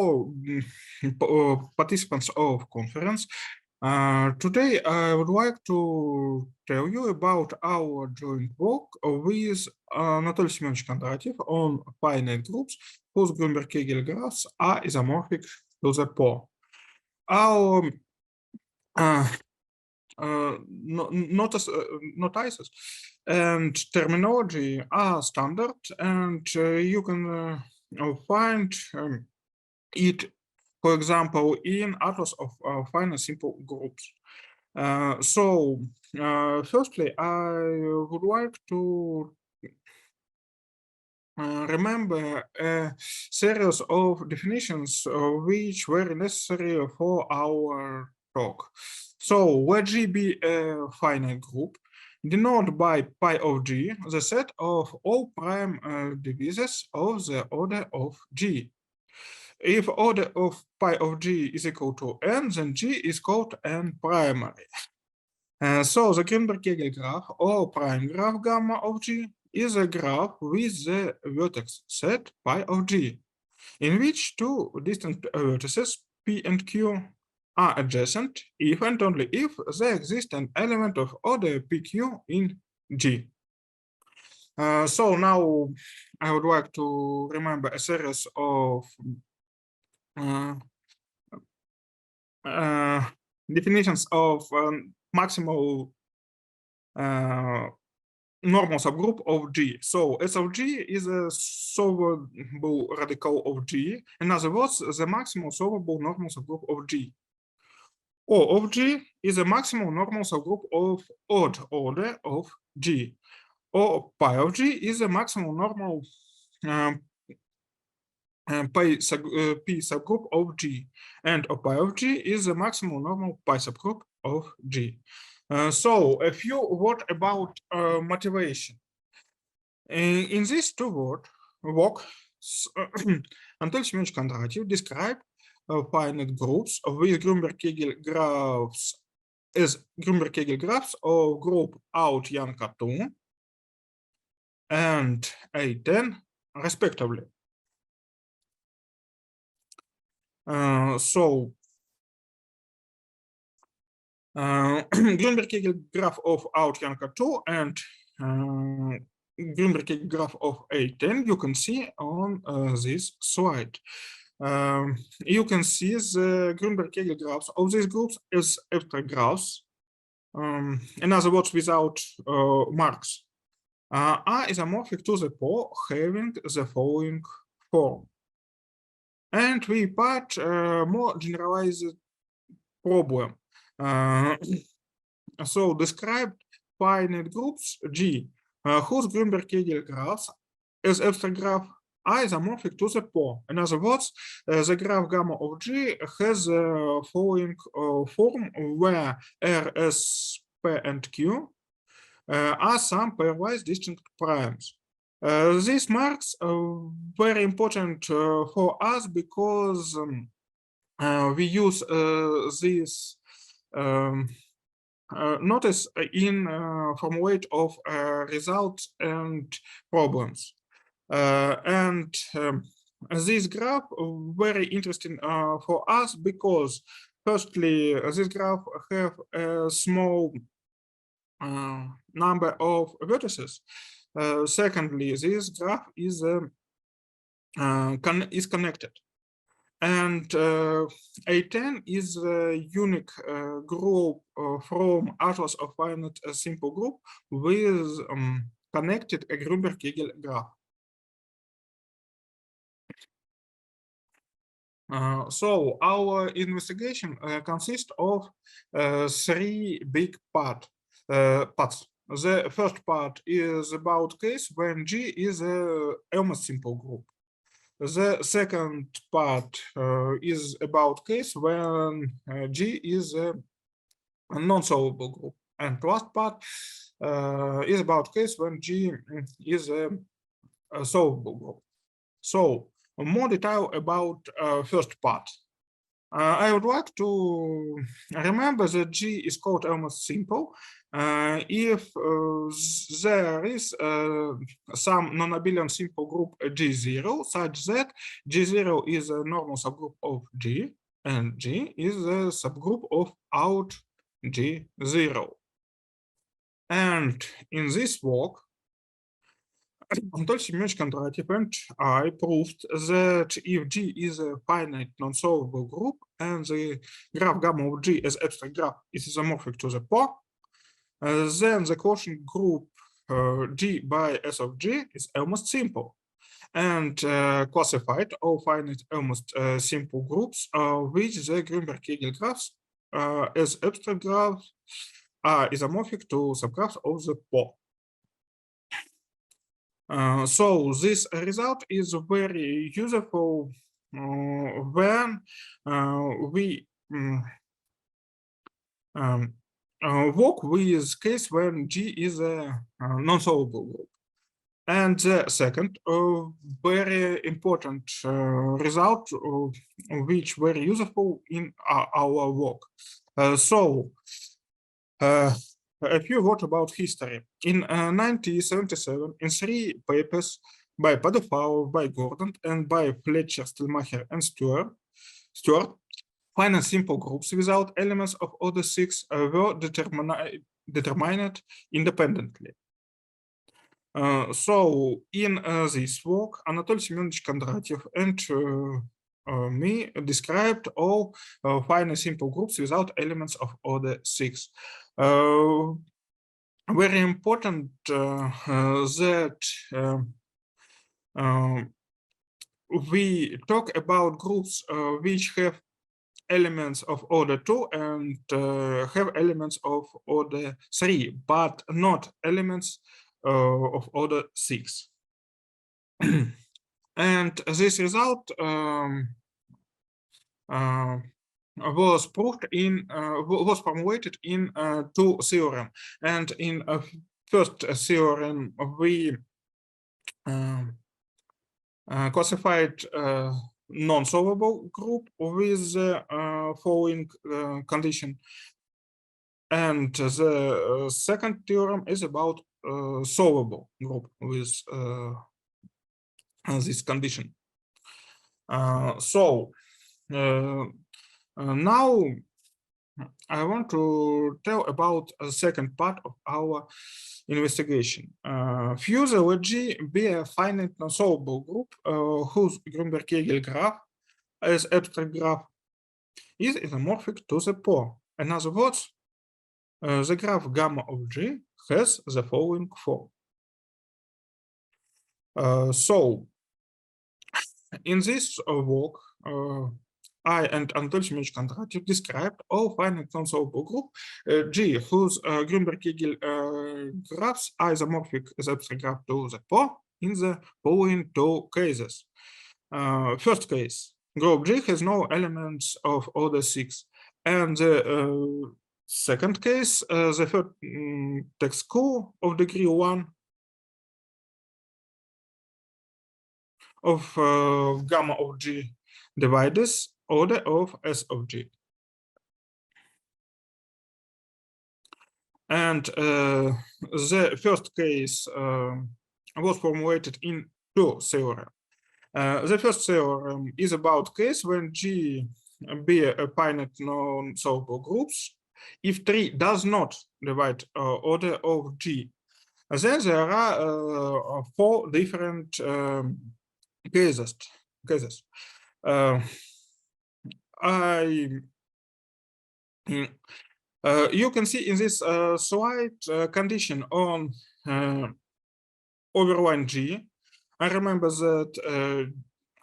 Hello, participants of conference. Today I would like to tell you about our joint work with Anatoly Semyonovich Kondratiev on finite groups whose Gruenberg Kegel graphs are isomorphic to the pore. Our notices and terminology are standard, and you can find it, for example, in atlas of finite simple groups. Firstly, I would like to remember a series of definitions which were necessary for our talk. So let G be a finite group denoted by pi of G, the set of all prime divisors of the order of G. If order of pi of G is equal to n, then G is called n primary. So the Gruenberg Kegel graph or prime graph gamma of G is a graph with the vertex set pi of G, in which two distinct vertices P and Q are adjacent if and only if there exists an element of order PQ in G. So now I would like to remember a series of definitions of maximal normal subgroup of G. So S of G is a solvable radical of G. In other words, the maximal solvable normal subgroup of G. O of G is a maximal normal subgroup of odd order of G. O pi of G is a maximal normal P subgroup of G, and O pi of G is a maximal normal pi subgroup of G. So a few words about motivation. In these two works, Anatoly Semyonovich Kondratiev described finite groups with Gruenberg Kegel graphs as Gruenberg Kegel graphs of group out Yichang 2 and A10 respectively. Gruenberg Kegel graph of out Yichang 2 and Gruenberg Kegel graph of A10 you can see on this slide. You can see the Gruenberg Kegel graphs of these groups as abstract graphs, in other words, without marks, are isomorphic to the pore, having the following form. And we part more generalized problem. So described finite groups G, whose Gruenberg Kegel graphs as abstract graph are isomorphic to the pore. In other words, the graph gamma of G has the following form where R, S, P, and Q are some pairwise distinct primes. These marks are very important for us because we use this notice in formulate of results and problems. This graph very interesting for us because firstly, this graph have a small number of vertices. Secondly, this graph is connected, and A10 is a unique group from atlas of finite simple group with connected a Gruenberg Kegel graph. So our investigation consists of three big parts. The first part is about case when G is a almost simple group. The second part is about case when G is a non-solvable group. And last part is about case when G is a solvable group. So more detail about first part. I would like to remember that G is called almost simple If there is some non-abelian simple group G0 such that G0 is a normal subgroup of G and G is a subgroup of out G0. And in this work, Anatol Semyonovich Kondratyev and I proved that if G is a finite non-solvable group and the graph gamma of G as abstract graph is isomorphic to the PO, then the quotient group G by S of G is almost simple and classified all finite almost simple groups which the Gruenberg Kegel graphs as abstract graphs are isomorphic to subgraphs of the PO. So this result is very useful when we work with case when G is a non-solvable group. And the second very important result, which very useful in our work. A few words about history. In 1977, in 3 papers by Padofau, by Gordon, and by Fletcher, Stelmacher, and Stewart, finite simple groups without elements of order 6 were determined independently. So in this work, Anatol Semyonovich Kondratyev and me described all finite simple groups without elements of order 6. Very important that we talk about groups which have elements of order 2 and have elements of order 3, but not elements of order 6. And this result was proved in was formulated in 2 theorems. And in first theorem we classified non-solvable group with the following condition, and the second theorem is about solvable group with this condition. Now I want to tell about a second part of our investigation. Further, let G be a finite non-solvable group whose Gruenberg Kegel graph as abstract graph is isomorphic to the PO. In other words, the graph gamma of G has the following form. So in this work, I and Anatol Semyonovich Kondratyev described all finite non-solvable group G whose Gruenberg Kegel graphs are isomorphic as abstract graph to the PO in the following 2 cases. First case, group G has no elements of order 6, and the second case, the vertex q of degree 1 of gamma of G divides order of S of G. And the first case was formulated in 2 theorems. The first theorem is about case when G be a finite non-solvable groups if 3 does not divide order of G. Then there are 4 different cases. You can see in this slide condition on overline G. I remember that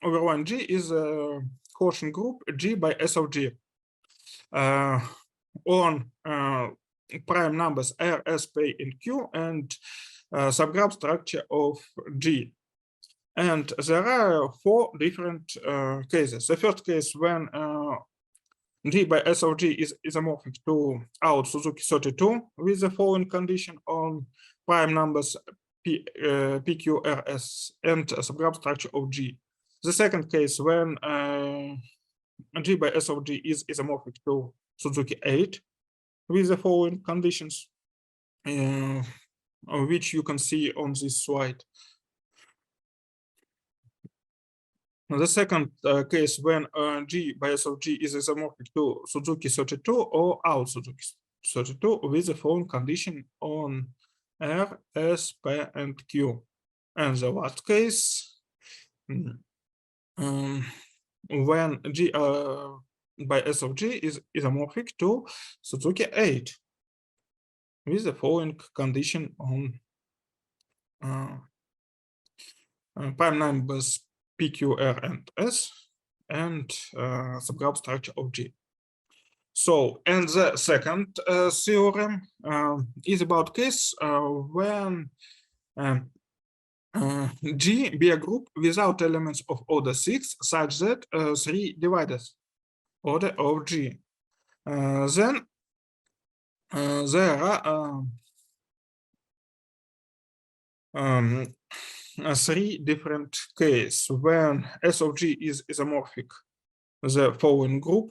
overline G is a quotient group G by S of G on prime numbers R, S, P, and Q, and subgraph structure of G. And there are 4 different cases. The first case when G by S of G is isomorphic to out Suzuki 32 with the following condition on prime numbers P, Q, R, S, and subgraph structure of G. The second case when G by S of G is isomorphic to Suzuki 8 with the following conditions. which you can see on this slide. The second case when G by S of G is isomorphic to Suzuki 32 or out Suzuki 32 with the following condition on R, S, P, and Q. And the last case, when G by S of G is isomorphic to Suzuki 8 with the following condition on prime numbers P, Q, R, and S, and subgraph structure of G. So, and the second theorem is about case when G be a group without elements of order 6 such that 3 dividers order of G. Then there are 3 different cases when S of G is isomorphic the following group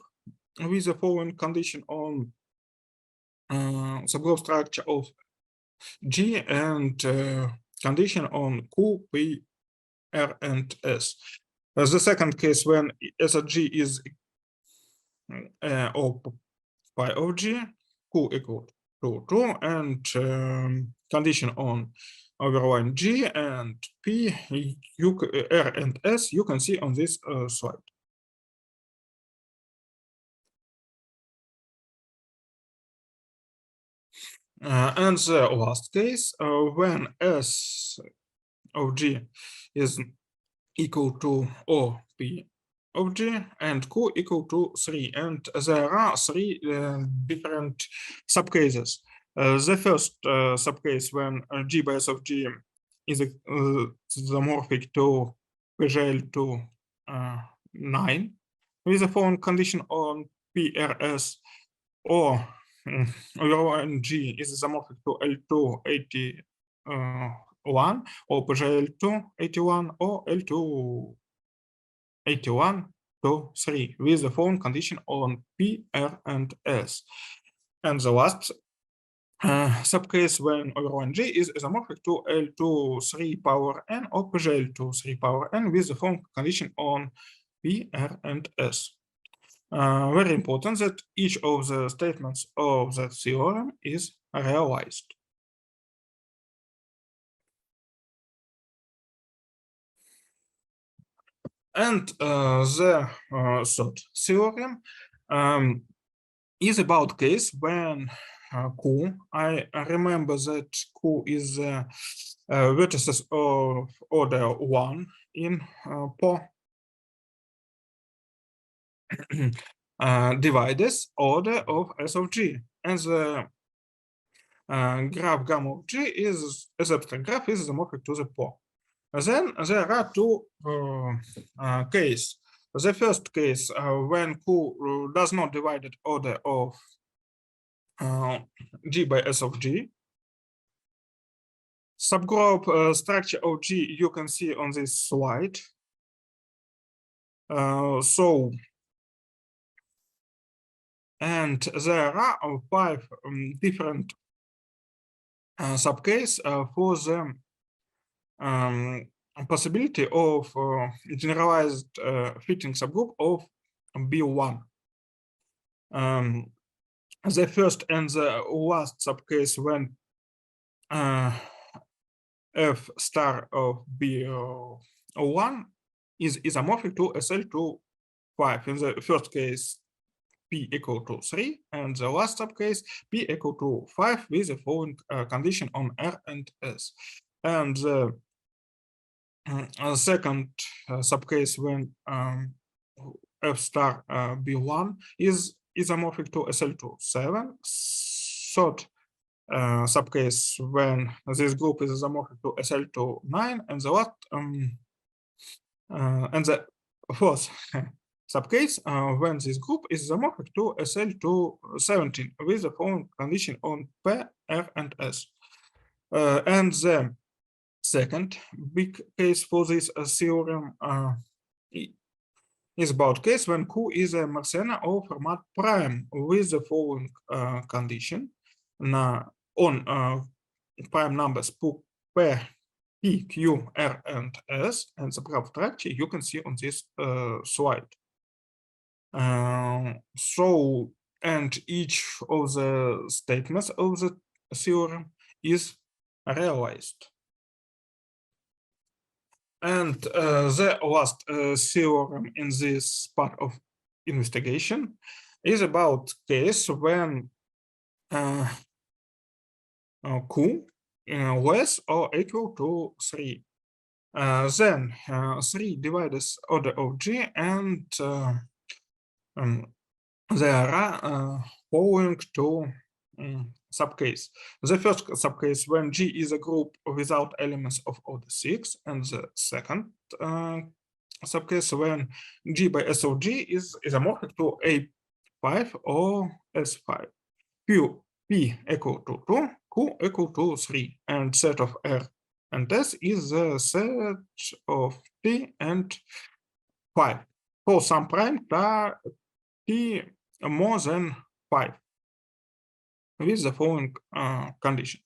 with the following condition on subgroup structure of G and condition on Q, P, R, and S. The second case when S of G is or pi of G, Q equal to 2, and condition on overline G and P, R, and S you can see on this slide. And the last case, when S of G is equal to O P of G and Q equal to 3, and there are 3 different subcases. The first subcase when G by S of G is isomorphic to PGL to 9 with the following condition on PRS, or overline G is isomorphic to L2 81 or PGL2 81 or L2 81 to 3 with the following condition on P, R, and S. And the last subcase when overline G is isomorphic to L2 3 power n or PGL2 3 power n with the following condition on P, R, and S. Very important that each of the statements of that theorem is realized. And the third theorem is about case when Q, I remember that Q is vertices of order 1 in Po, divides order of S of G, and the graph gamma of G is as abstract graph is isomorphic to the Po. Then there are 2 cases. The first case when Q does not divide order of G by S of G. Subgroup structure of G you can see on this slide. And there are 5 different subcases for the possibility of generalized fitting subgroup of B1. The first and the last subcase when F star of B1 is isomorphic to SL2 5. In the first case, P equal to 3, and the last subcase P equal to 5 with the following condition on R and S. And the second subcase when F star B1 is isomorphic to SL2 7. Third subcase when this group is isomorphic to SL2 9, and the last and the fourth subcase when this group is isomorphic to SL2 17 with the following condition on P, R, and S. And the second big case for this theorem is about case when Q is a Mersenne of format prime with the following condition. Now, on prime numbers P, Q, R, and S, and the graph structure you can see on this slide. So, and each of the statements of the theorem is realized. And the last theorem in this part of investigation is about case when Q less or equal to 3. Then 3 divides order of G, and there are following two subcase. The first subcase when G is a group without elements of order 6, and the second subcase when G by S of G is isomorphic to A5 or S5. P equal to 2, Q equal to 3, and set of R and S is the set of T and 5 for some prime T more than 5 with the following condition.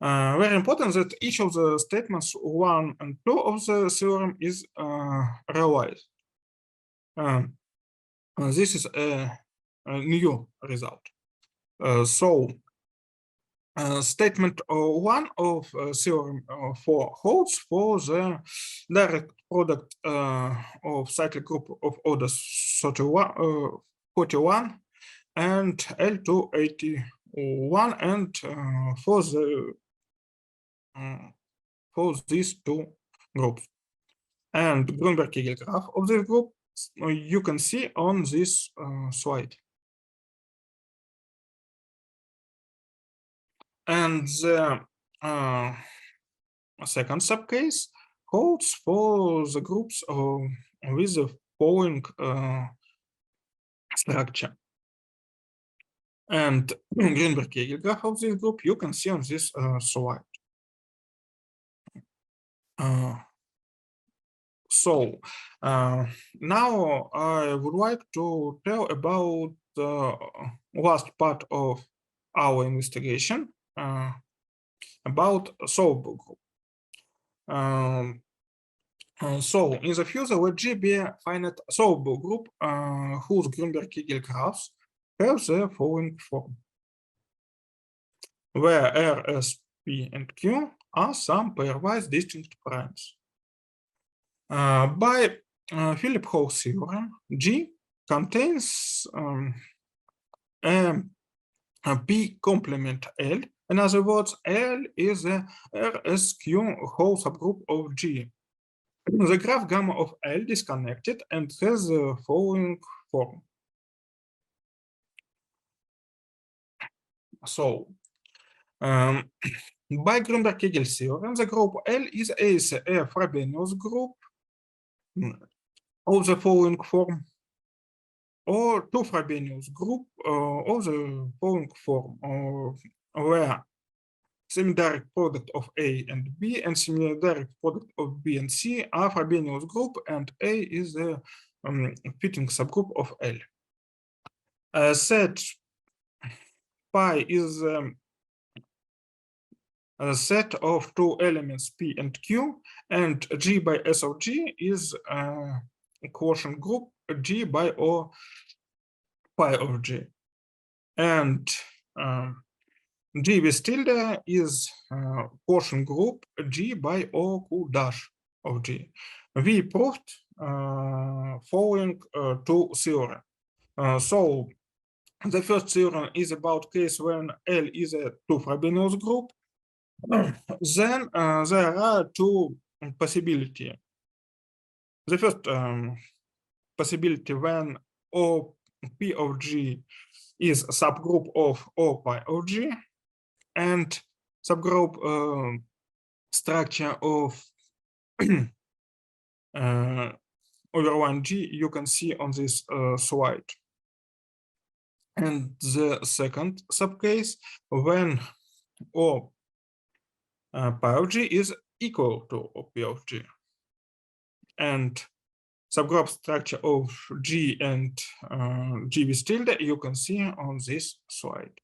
Very important that each of the statements 1 and 2 of the theorem is realized. This is a new result. So statement 1 of theorem 4 holds for the direct product of cyclic group of order 41 and L281, and for these two groups. And Gruenberg Kegel graph of this group you can see on this slide. And the second subcase holds for the groups with the following structure. And Gruenberg Kegel graph of this group you can see on this slide. So now I would like to tell about the last part of our investigation about solvable group. So in the future, let G be a finite solvable group whose Gruenberg Kegel graphs have the following form, where R, S, P, and Q are some pairwise distinct primes. By Philip Hall's theorem, G contains a P complement L. In other words, L is a RSQ whole subgroup of G. The graph gamma of L disconnected and has the following form. So, by Gruenberg Kegel theorem, the group L is a Frobenius group of the following form, or two Frobenius group of the following form, where semi-direct product of A and B and semi-direct product of B and C are Frobenius group, and A is the fitting subgroup of L. Set pi is a set of two elements P and Q, and G by S of G is a quotient group G by O pi of G, and G with tilde is quotient group G by O Q dash of G. We proved following two theorems. So the first theorem is about case when L is a two Frobenius group. Then there are two possibilities. The first possibility when O P of G is a subgroup of O pi of G, and subgroup structure of over 1G you can see on this slide. And the second subcase when O pi of G is equal to O P of G, and subgroup structure of G and G with tilde you can see on this slide.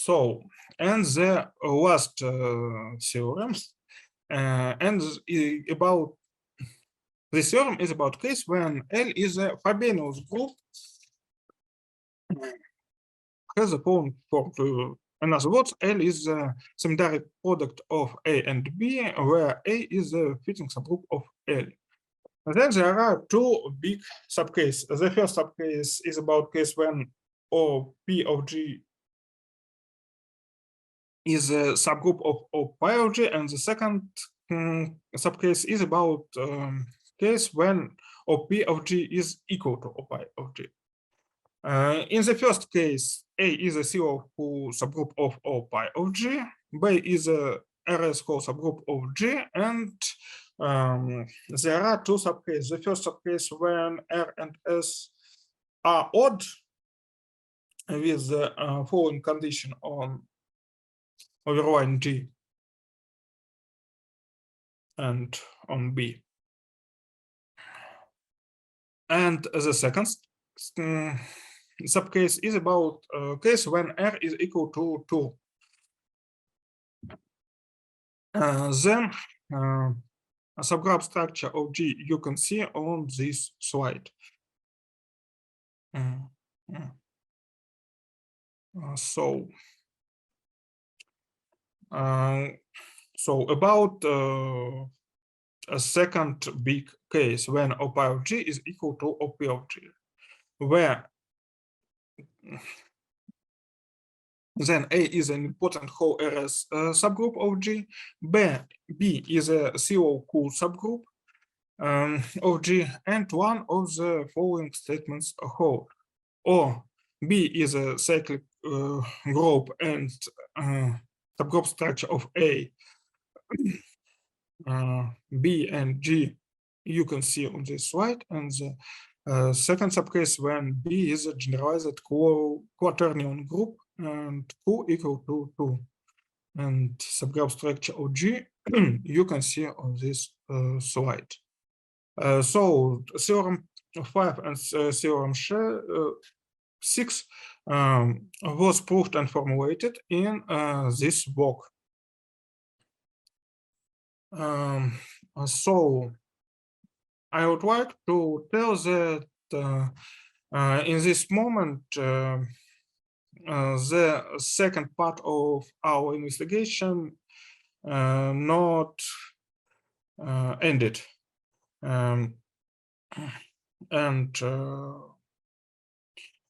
So, and the last theorem, and about this theorem is about case when L is a Frobenius group has a following form. In other words, L is the symmetric product of A and B, where A is a fitting subgroup of L. And then there are two big subcases. The first subcase is about case when O P of G is a subgroup of O pi of G, and the second subcase is about case when OP of G is equal to O pi of G. In the first case, A is a zero whole subgroup of O pi of G, B is a RS whole subgroup of G, and there are two subcases. The first subcase when R and S are odd with the following condition on overline G and on B. And the second subcase is about case when R is equal to 2. Then a subgraph structure of G you can see on this slide. So about a second big case when O pi of G is equal to OP of G, where then A is an important whole RS subgroup of G, B is a zero cool subgroup of G, and one of the following statements hold. Or B is a cyclic group and subgroup structure of A, B and G you can see on this slide, and the second subcase when B is a generalized quaternion group and Q equal to 2, and subgraph structure of G you can see on this slide. So theorem 5 and theorem 6 was proved and formulated in this work. So I would like to tell that in this moment the second part of our investigation not ended, and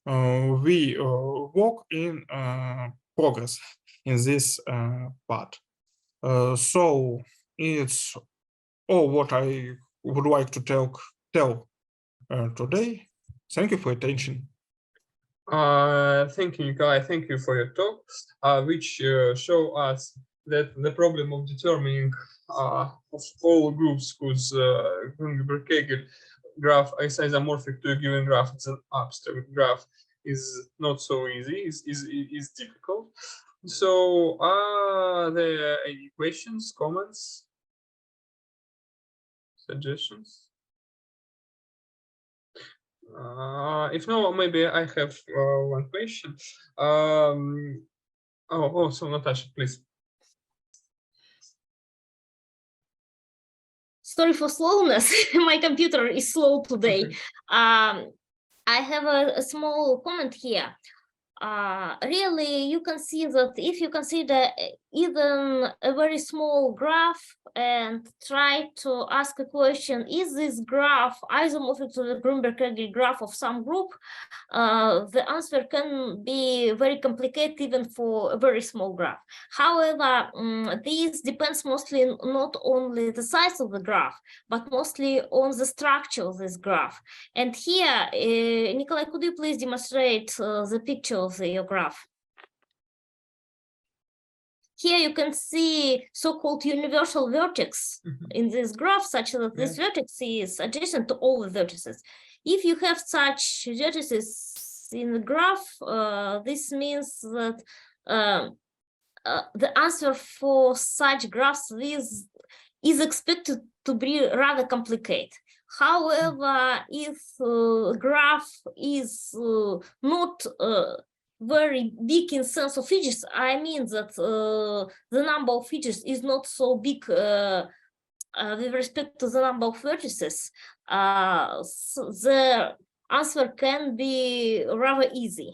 we work in progress in this part. So it's all what I would like to tell today. Thank you for attention. Thank you, Nikolay. Thank you for your talk, which show us that the problem of determining of all groups whose Gruenberg Kegel graph is isomorphic to a given graph, it's an abstract graph, is not so easy, is difficult. So are there any questions, comments, suggestions? If no, maybe I have one question. So Natasha, please. Sorry for slowness. My computer is slow today. Okay. I have a small comment here. Really, you can see that if you consider even a very small graph and try to ask a question, is this graph isomorphic to the Gruenberg Kegel graph of some group? The answer can be very complicated even for a very small graph. However, this depends mostly not only the size of the graph, but mostly on the structure of this graph. And here, Nikolay, could you please demonstrate the picture of your graph? Here you can see so-called universal vertex in this graph, such that this vertex is adjacent to all the vertices. If you have such vertices in the graph, this means that the answer for such graphs is expected to be rather complicated. However, if graph is not very big in sense of features, I mean that the number of features is not so big with respect to the number of vertices. So the answer can be rather easy.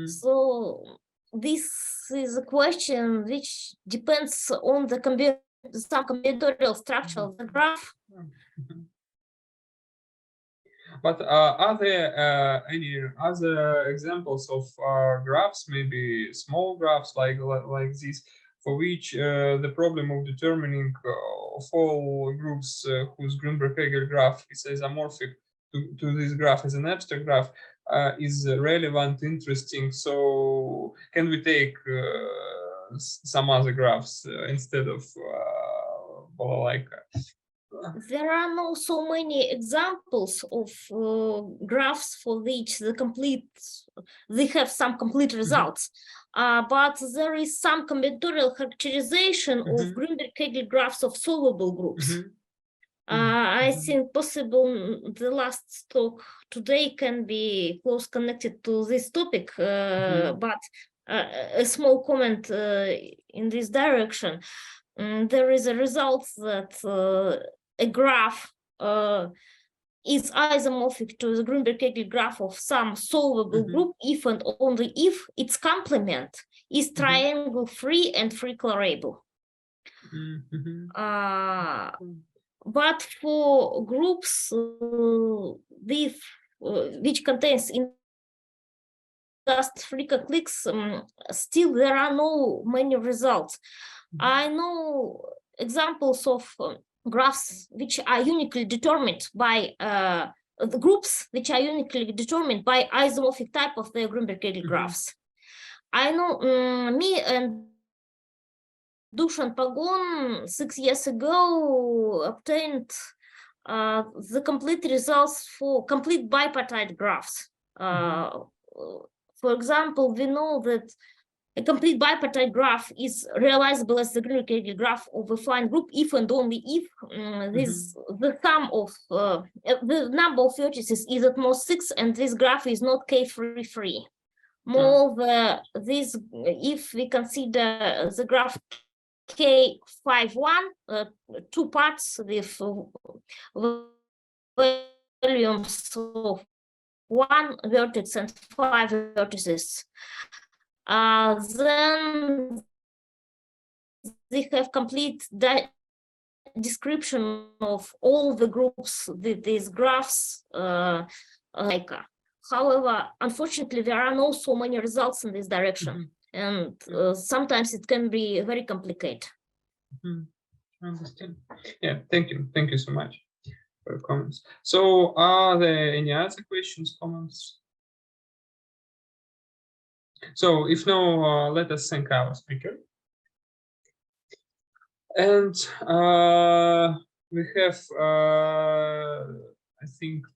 So this is a question which depends on the some combinatorial structure of the graph. But are there any other examples of graphs, maybe small graphs like this, for which the problem of determining of all groups whose Gruenberg Kegel graph is isomorphic to this graph as an abstract graph is relevant, interesting? So can we take some other graphs instead of balalaika? There are no so many examples of graphs for which they have some complete results, but there is some combinatorial characterization of Gruenberg Kegel graphs of solvable groups. I think possible the last talk today can be close connected to this topic, but a small comment in this direction. There is a result that a graph is isomorphic to the Gruenberg Kegel graph of some solvable group if and only if its complement is triangle free and free colorable. But for groups with which contains in just free clicks, still there are no many results. I know examples of graphs which are uniquely determined by the groups which are uniquely determined by isomorphic type of the Gruenberg Kegel graphs. I know me and Dushan Pagon 6 years ago obtained the complete results for complete bipartite graphs. For example, we know that a complete bipartite graph is realizable as the Gruenberg Kegel graph of a fine group if and only if the sum of the number of vertices is at most 6 and this graph is not K-free. Moreover, this if we consider the graph K51, 2 parts with volumes of 1 vertex and 5 vertices, then they have complete description of all the groups with these graphs. However, unfortunately, there are not so many results in this direction, and sometimes it can be very complicated. I understand. Yeah, thank you so much for your comments. So, are there any other questions, comments? So, if no, let us thank our speaker. And we have, I think,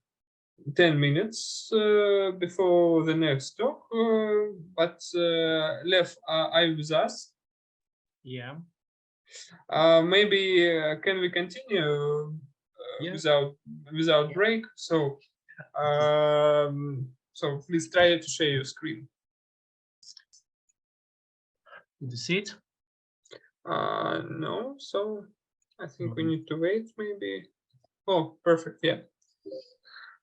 10 minutes before the next talk, but Lev, are you with us? Yeah. Maybe can we continue without break? So, so please try to share your screen. Did you see it? No, so I think we need to wait maybe. Oh, perfect, yeah.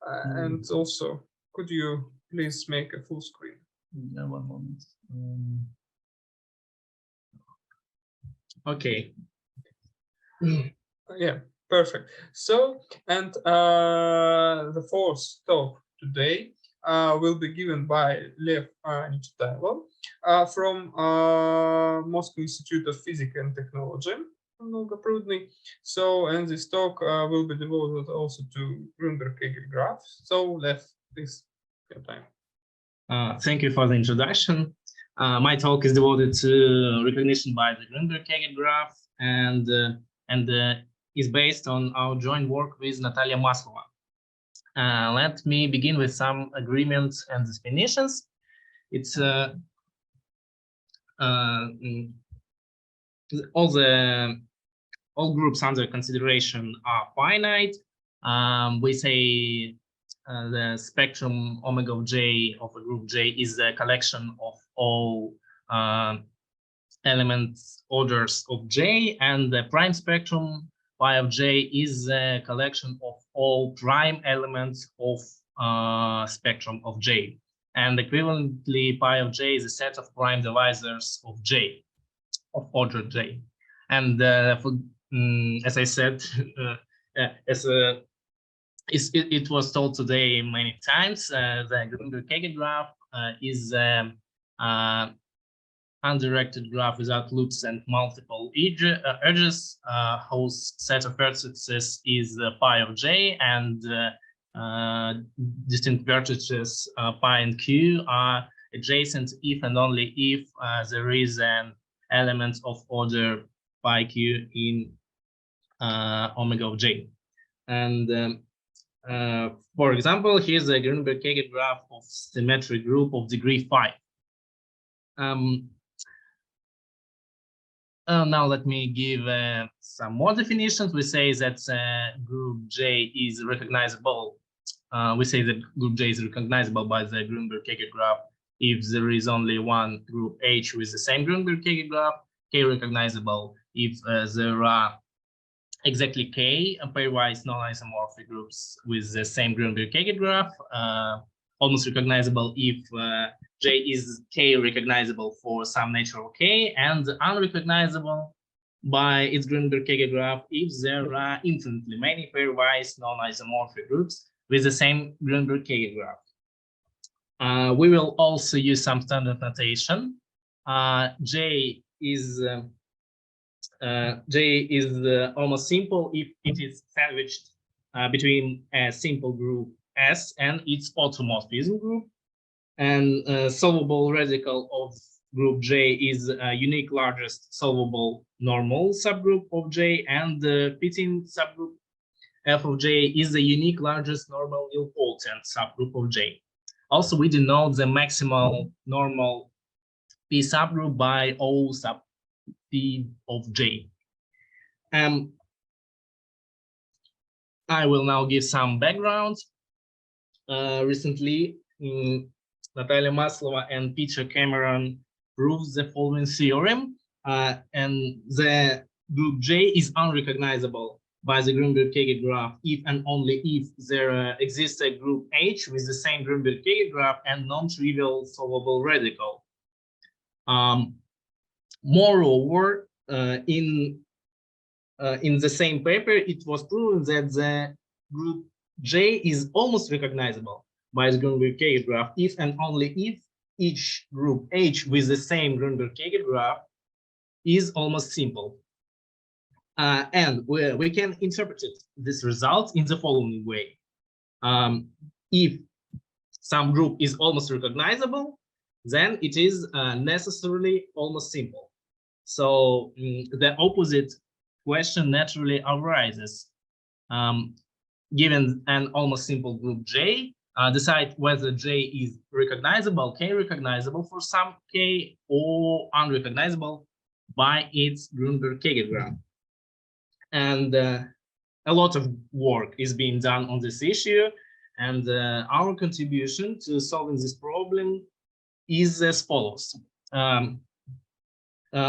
And also, could you please make a full screen? Yeah, 1 moment. Okay. Yeah, perfect. So, and the fourth talk today will be given by Lev Nichitailo from Moscow Institute of Physics and Technology. So, and this talk will be devoted also to Gruenberg Kegel graphs. So, Lev, please, your time. Thank you for the introduction. My talk is devoted to recognition by the Gruenberg Kegel graph and is based on our joint work with Natalia Maslova. Let me begin with some agreements and definitions. It's all groups under consideration are finite. We say the spectrum omega of J of a group J is a collection of all elements orders of J, and the prime spectrum phi of J is a collection of all prime elements of spectrum of J. And equivalently, pi of J is a set of prime divisors of J, of order J. And as I said, it was told today many times, the Gruenberg Kegel graph is undirected graph without loops and multiple edges, whose set of vertices is pi of J, and distinct vertices pi and q are adjacent if and only if there is an element of order pi q in omega of J. And for example, here's a Gruenberg Kegel graph of symmetric group of degree 5. Now let me give some more definitions. We say that group J is recognizable. We say that group J is recognizable by the Gruenberg Kegel graph if there is only one group H with the same Gruenberg Kegel graph. K recognizable if there are exactly K pairwise non-isomorphic groups with the same Gruenberg Kegel graph. Almost recognizable if J is K recognizable for some natural K, and unrecognizable by its Gruenberg Kegel graph if there are infinitely many pairwise non-isomorphic groups with the same Gruenberg Kegel graph. We will also use some standard notation. J is almost simple if it is sandwiched between a simple group S and its automorphism group, and solvable radical of group J is a unique largest solvable normal subgroup of J, and the fitting subgroup F of J is the unique largest normal nilpotent subgroup of J. Also, we denote the maximal normal P subgroup by O sub P of J. I will now give some background. Recently, Natalia Maslova and Peter Cameron proved the following theorem, and the group J is unrecognizable by the Gruenberg Kegel graph if and only if there exists a group H with the same Gruenberg Kegel graph and non-trivial solvable radical. Moreover, in the same paper, it was proven that the group J is almost recognizable by the Gruenberg Kegel graph if and only if each group H with the same Gruenberg Kegel graph is almost simple. And we can interpret this result in the following way. If some group is almost recognizable, then it is necessarily almost simple. So the opposite question naturally arises. Given an almost simple group J, decide whether J is recognizable, K recognizable for some K, or unrecognizable by its Gruenberg Kegel graph. And a lot of work is being done on this issue, and our contribution to solving this problem is as follows.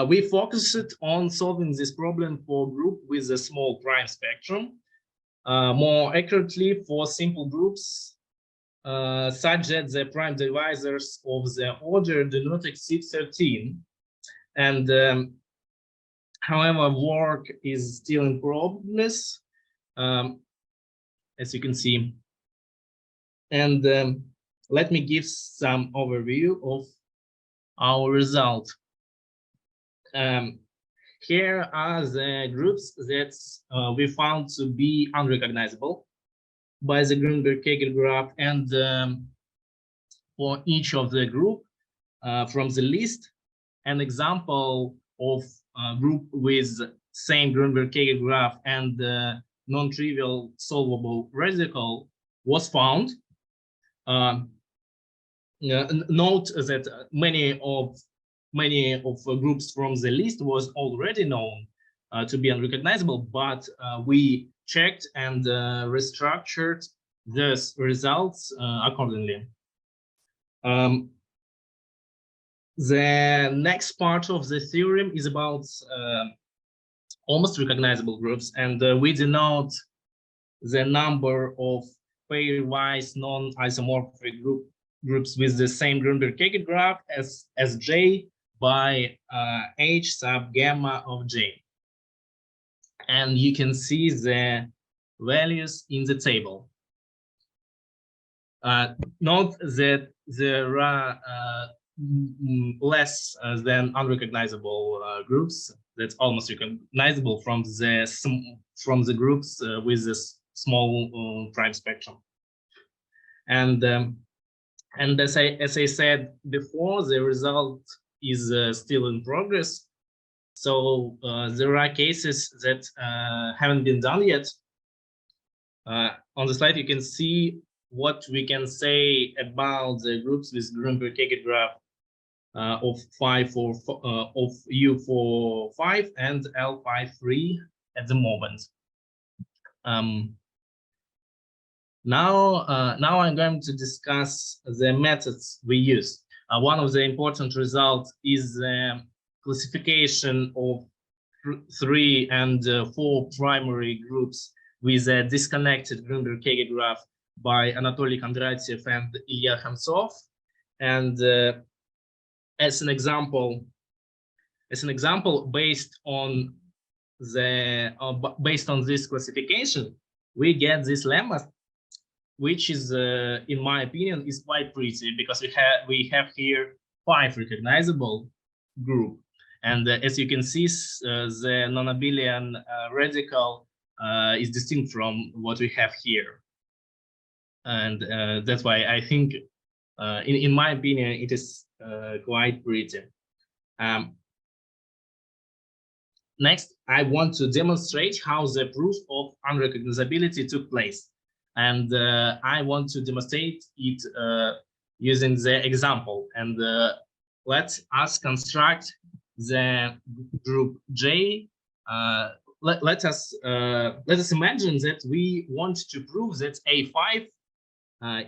We focused on solving this problem for a group with a small prime spectrum, more accurately for simple groups such that the prime divisors of the order do not exceed 13. And however, work is still in progress, as you can see. And let me give some overview of our result. Here are the groups that we found to be unrecognizable by the Gruenberg Kegel graph, and for each of the group from the list, an example of a group with same Gruenberg Kegel graph and non-trivial solvable radical was found. Note that many of groups from the list was already known to be unrecognizable, but we checked and restructured those results accordingly. The next part of the theorem is about almost recognizable groups, and we denote the number of pairwise non-isomorphic groups with the same Gruenberg Kegel graph as J by H sub gamma of J. And you can see the values in the table. Note that there are less than unrecognizable groups that's almost recognizable from the groups with this small prime spectrum. And as I said before, the result is still in progress. So there are cases that haven't been done yet. On the slide, you can see what we can say about the groups with Gruenberg Kegel graph of U for 5 and L5-3 at the moment. Now I'm going to discuss the methods we use. One of the important results is the classification of 3 and 4 primary groups with a disconnected Gruenberg Kegel graph by Anatoly Kondratiev and Ilya Khamtsov. And as an example, based on this classification, we get this lemma, which is, in my opinion, is quite pretty, because we have here 5 recognizable group, and as you can see, the non-abelian radical is distinct from what we have here, and that's why I think, in my opinion, it is quite pretty. Next, I want to demonstrate how the proof of unrecognizability took place. And I want to demonstrate it using the example. And let us construct the group J. Let us imagine that we want to prove that A5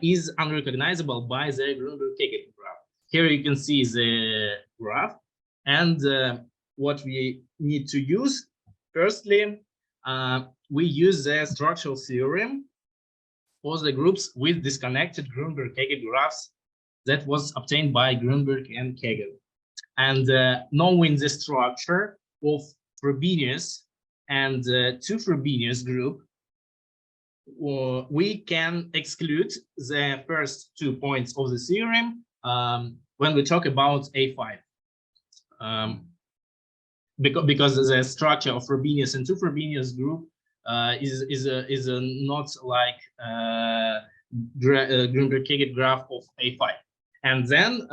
is unrecognizable by the Gruenberg Kegel graph. Here you can see the graph, and what we need to use. Firstly, we use the structural theorem for the groups with disconnected Gruenberg Kegel graphs that was obtained by Gruenberg and Kegel. And knowing the structure of Frobenius and two Frobenius group, we can exclude the first 2 points of the theorem when we talk about A5. Because the structure of Frobenius and two Frobenius group is not like Gruenberg Kegel graph of A5. And then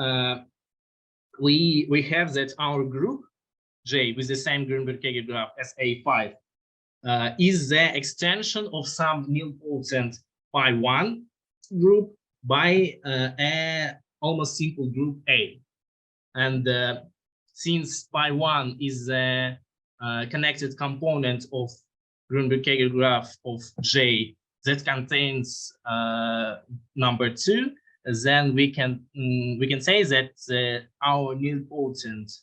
we have that our group J with the same Gruenberg Kegel graph as A5 is the extension of some nilpotent pi1 group by a almost simple group A. And since pi1 is a connected component of Gruenberg Kegel graph of J that contains number 2, then we can say that our nilpotent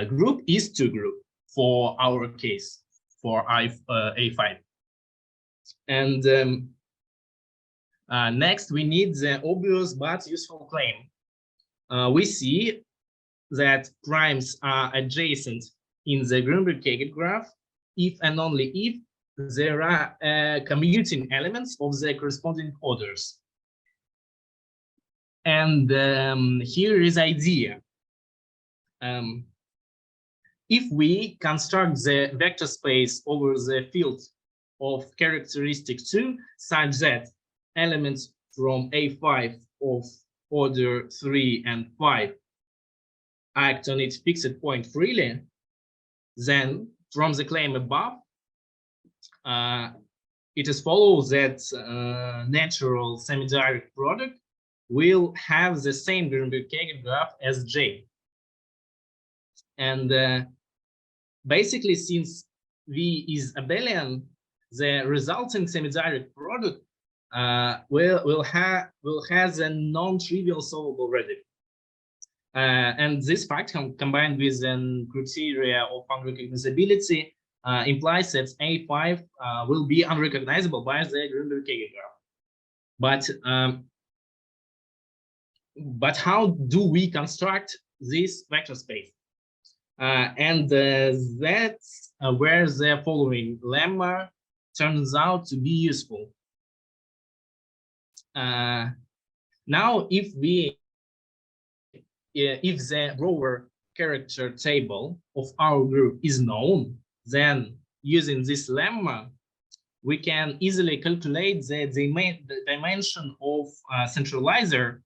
group is 2 group for our case for A5. And next we need the obvious but useful claim. We see that primes are adjacent in the Gruenberg Kegel graph if and only if there are commuting elements of the corresponding orders. And here is idea. If we construct the vector space over the field of characteristic 2 such that elements from A5 of order 3 and 5 act on its fixed point freely, then from the claim above, it is follows that natural semi-direct product will have the same Gruenberg Kegel graph as J. And basically, since V is abelian, the resulting semi-direct product will has a non-trivial solvable radical. And this fact combined with an criteria of unrecognizability implies that A5 will be unrecognizable by the Gruenberg Kegel graph. But how do we construct this vector space? And that's where the following lemma turns out to be useful. Now, if the rover character table of our group is known, then using this lemma, we can easily calculate the dimension of centralizer,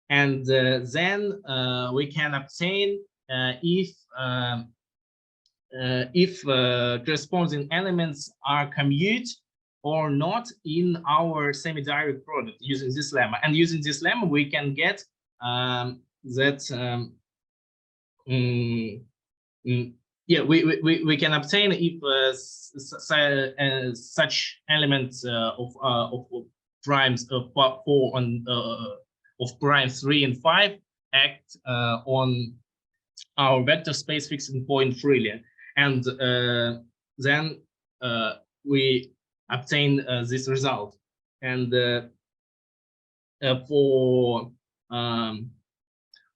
and then we can obtain if corresponding elements are commute or not in our semi-direct product using this lemma. And using this lemma, we can get that we can obtain if such elements of primes 4 and of prime 3 and 5 act on our vector space fixing point freely, and then we obtain this result. And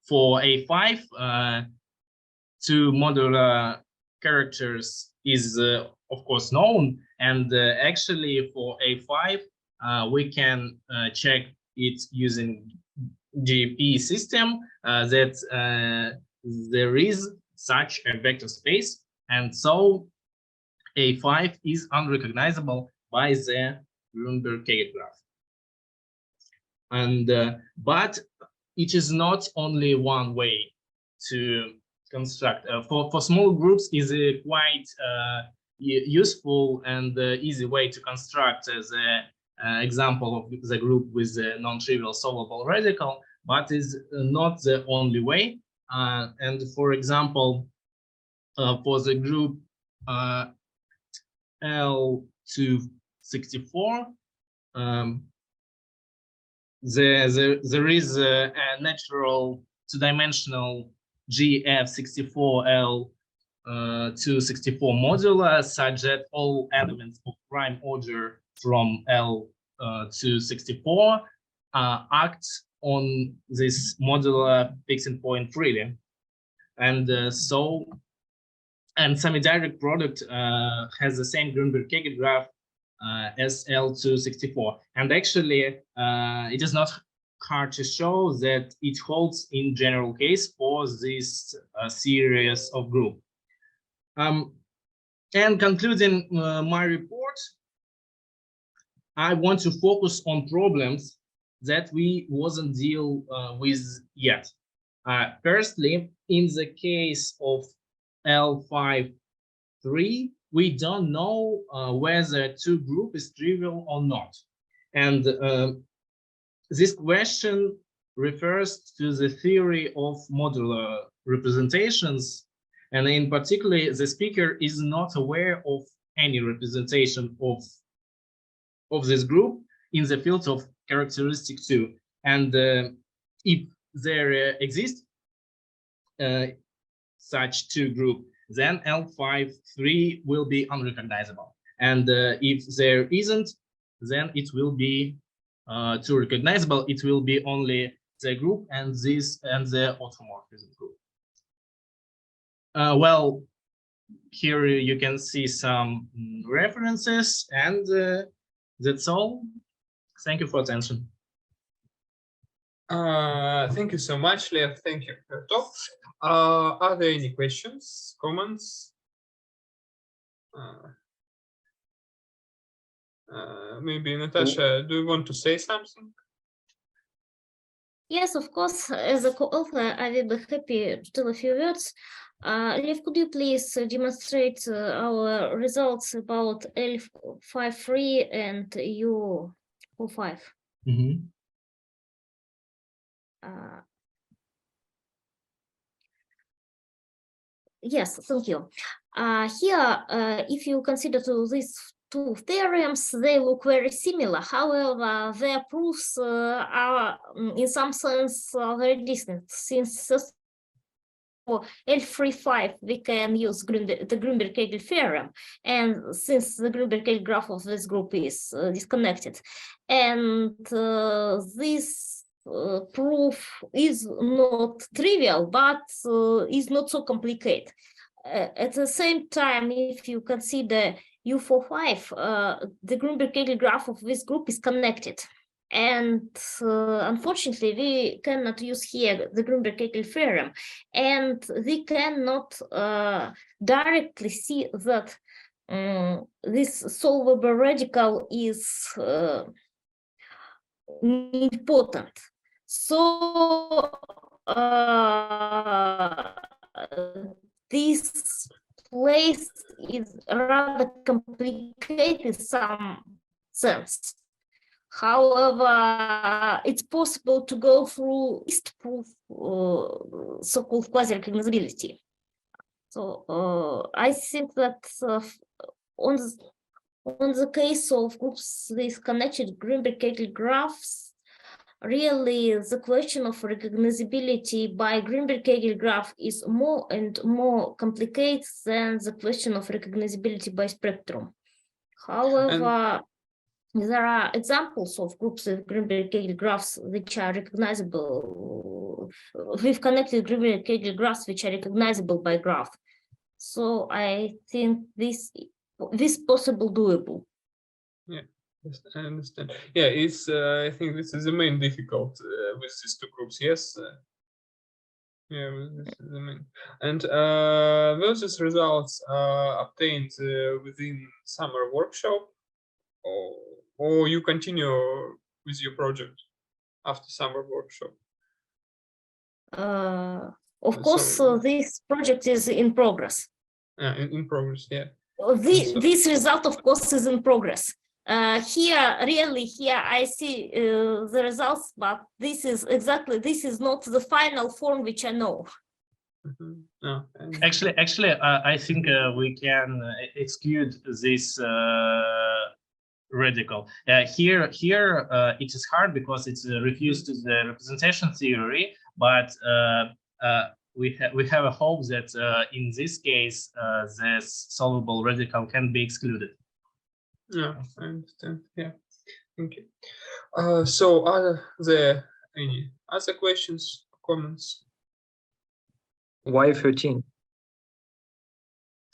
for A5, two modular characters is of course known, and actually for A5 we can check it using GP system that there is such a vector space, and so A5 is unrecognizable by the Gruenberg Kegel graph. And but it is not only one way to construct. For small groups is a quite useful and easy way to construct the example of the group with the non-trivial solvable radical, but is not the only way. And for example, for the group L264, there is a natural two-dimensional GF64L264 modular such that all elements of prime order from L264 act on this modular fixing point freely. And and semi-direct product has the same Gruenberg Kegel graph as L264. And actually, it is not hard to show that it holds in general case for this series of group. And concluding my report, I want to focus on problems that we wasn't deal with yet. Firstly, in the case of L5-3, we don't know whether two group is trivial or not. And this question refers to the theory of modular representations. And in particular, the speaker is not aware of any representation of this group in the field of characteristic 2. And if there exists such two group, then L5-3 will be unrecognizable. And if there isn't, then it will be too recognizable. It will be only the group and this and the automorphism group. Well, here you can see some references, and that's all. Thank you for attention. Thank you so much, Lev. Thank you for your talk. Are there any questions, comments? Maybe Natasha, do you want to say something? Yes, of course. As a co-author, I will be happy to tell a few words. Lev, could you please demonstrate our results about L5-3 and U45? Mm-hmm. Yes, thank you. Here, if you consider these two theorems, they look very similar. However, their proofs are in some sense very distant, since for L35 we can use the Gruenberg Kegel theorem, and since the Gruenberg Kegel graph of this group is disconnected, and this proof is not trivial, but is not so complicated. At the same time, if you consider U45, the Gruenberg Kegel graph of this group is connected. And unfortunately, we cannot use here the Gruenberg Kegel theorem, and we cannot directly see that this solvable radical is important. So this place is rather complicated in some sense. However, it's possible to go through least proof, so-called quasi-recognizability. So I think that on the case of groups with connected Gruenberg Kegel graphs, really the question of recognizability by Gruenberg Kegel graph is more and more complicated than the question of recognizability by spectrum. However, there are examples of groups with Gruenberg Kegel graphs which are recognizable. We've connected Gruenberg Kegel graphs which are recognizable by graph. So I think this possible doable. Yeah, yes, I understand. Yeah, it's. I think this is the main difficult with these two groups. Yes. Yeah, this is the main. And were these results obtained within summer workshop, or you continue with your project after summer workshop? Of course, this project is in progress. In progress, yeah. This result, of course, is in progress. Here I see the results, but this is not the final form which I know. Mm-hmm. No, Actually, I think we can exclude this radical. Here it is hard because it's refused to the representation theory, but we have a hope that in this case this solvable radical can be excluded. Yeah, I understand. Yeah, thank you. So are there any other questions, comments? Why 13?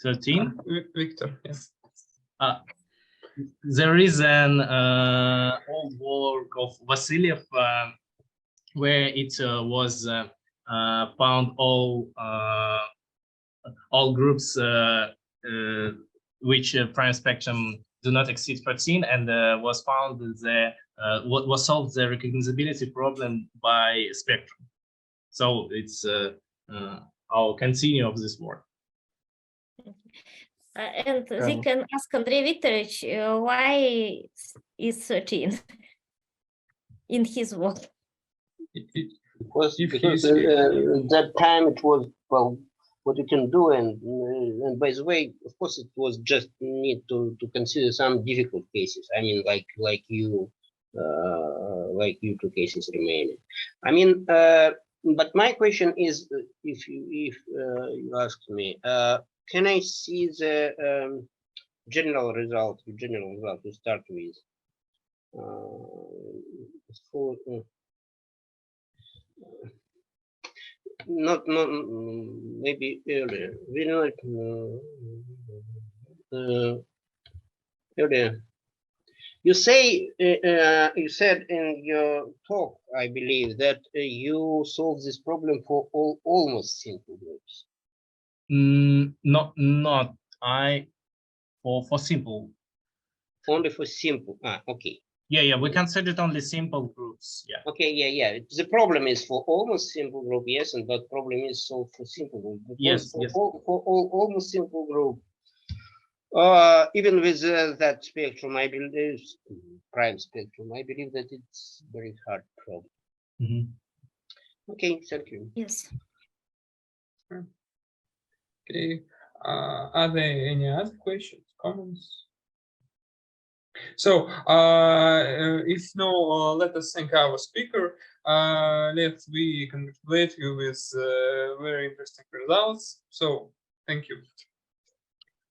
13? Victor, yes. There is an old work of Vasilyev where it was found all groups which prime spectrum do not exceed 13, and was found was solved the recognizability problem by spectrum. So it's our continue of this work. And we can ask Andrei Viktorovich why is 13 in his work. Because that time it was, well, what you can do, and by the way, of course, it was just need to consider some difficult cases. I mean, like you two cases remaining. I mean, but my question is, if you ask me, can I see the general result to start with? Not maybe earlier. We not earlier. You say you said in your talk, I believe, that you solve this problem for all almost simple groups. Not for simple. Only for simple. Okay. Yeah, we considered only simple groups. Yeah. Okay, yeah. The problem is for almost simple group, yes, and that problem is solved for simple group. Yes. For almost simple group, even with that spectrum, I believe prime spectrum, I believe that it's very hard problem. Mm-hmm. Okay, thank you. Yes. Okay. Are there any other questions, comments? So if no, let us thank our speaker. Let we congratulate you with very interesting results. So thank you.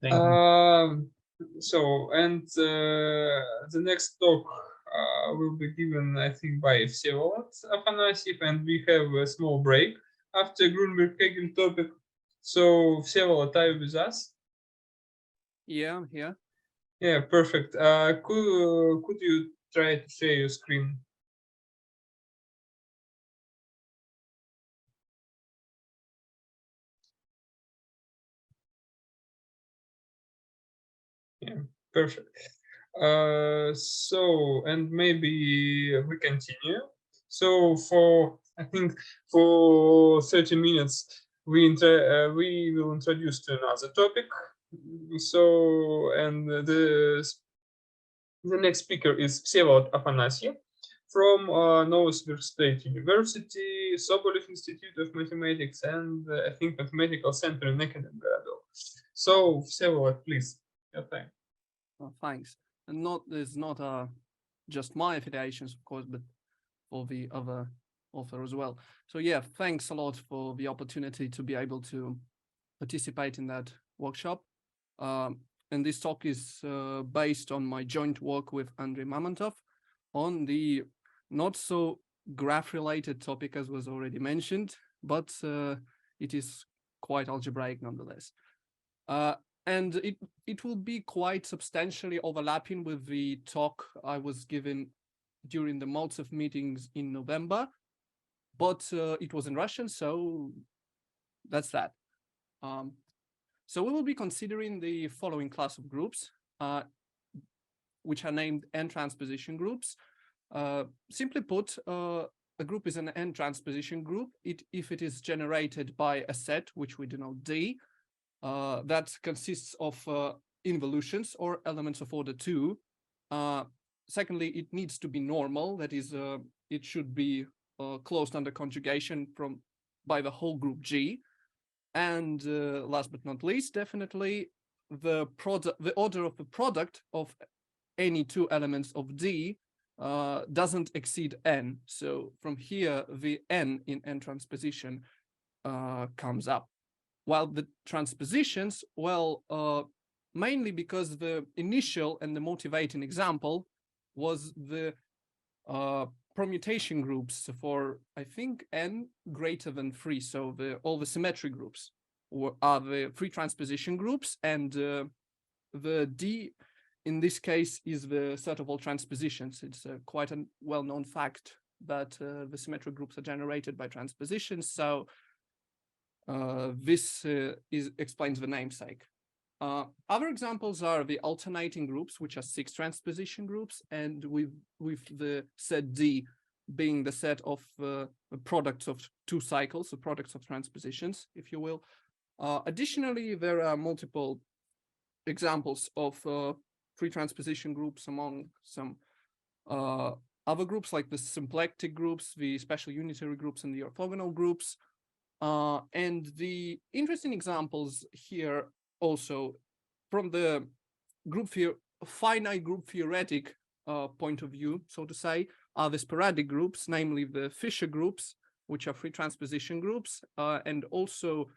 Thank you. So, and the next talk will be given, I think, by Vsevolod Afanasyev, and we have a small break after Gruenberg Kegel topic. So, Vsevolod, are you with us? Yeah, I'm here. Yeah, perfect. Could you try to share your screen? Yeah, perfect. So, and maybe we continue. So I think for 30 minutes, we will introduce to another topic. So, and the next speaker is Vsevolod Afanasyev from Novosibirsk State University, Sobolev Institute of Mathematics, and I think Mathematical Center in Akademgorodok. So, Vsevolod, please, your time. Oh, thanks. And there's not just my affiliations, of course, but for the other author as well. So yeah, thanks a lot for the opportunity to be able to participate in that workshop. And this talk is based on my joint work with Andrei Mamontov on the not so graph-related topic as was already mentioned, but it is quite algebraic nonetheless. And it will be quite substantially overlapping with the talk I was given during the Maltsev meetings in November, but it was in Russian, so that's that. So we will be considering the following class of groups, which are named n-transposition groups. Simply put, a group is an n-transposition group if it is generated by a set, which we denote D, that consists of involutions or elements of order 2. Secondly, it needs to be normal, that is, it should be closed under conjugation by the whole group G. And last but not least, definitely the order of the product of any two elements of D doesn't exceed n. So from here, the n in n transposition comes up. While the transpositions, well, mainly because the initial and the motivating example was the permutation groups for, I think, n greater than 3. So all the symmetry groups are the free transposition groups, and the D in this case is the set of all transpositions. It's quite a well-known fact that the symmetric groups are generated by transpositions. So this explains the namesake. Other examples are the alternating groups, which are 6 transposition groups, and with the set D being the set of products of 2 cycles, the products of transpositions, if you will. Additionally, there are multiple examples of free transposition groups among some other groups, like the symplectic groups, the special unitary groups, and the orthogonal groups. And the interesting examples here also from the finite group theoretic point of view, so to say, are the sporadic groups, namely the Fisher groups, which are free transposition groups, and also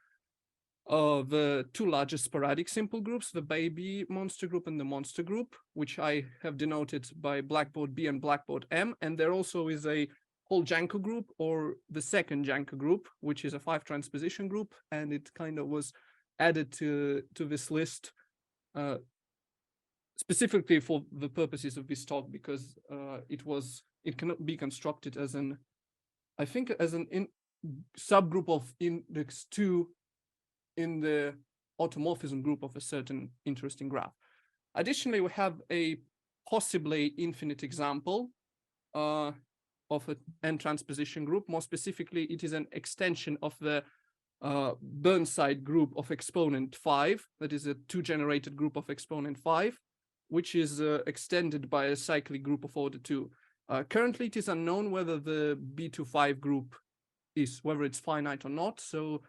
the 2 largest sporadic simple groups, the baby monster group and the monster group, which I have denoted by blackboard B and blackboard M. And there also is a whole Janko group, or the second Janko group, which is a 5 transposition group, and it kind of was added to this list specifically for the purposes of this talk, because it cannot be constructed as an subgroup of index 2 in the automorphism group of a certain interesting graph. Additionally, we have a possibly infinite example of an n-transposition group. More specifically, it is an extension of the Burnside group of exponent 5, that is a 2-generated group of exponent 5, which is extended by a cyclic group of order 2. Currently, it is unknown whether the B25 group whether it's finite or not. So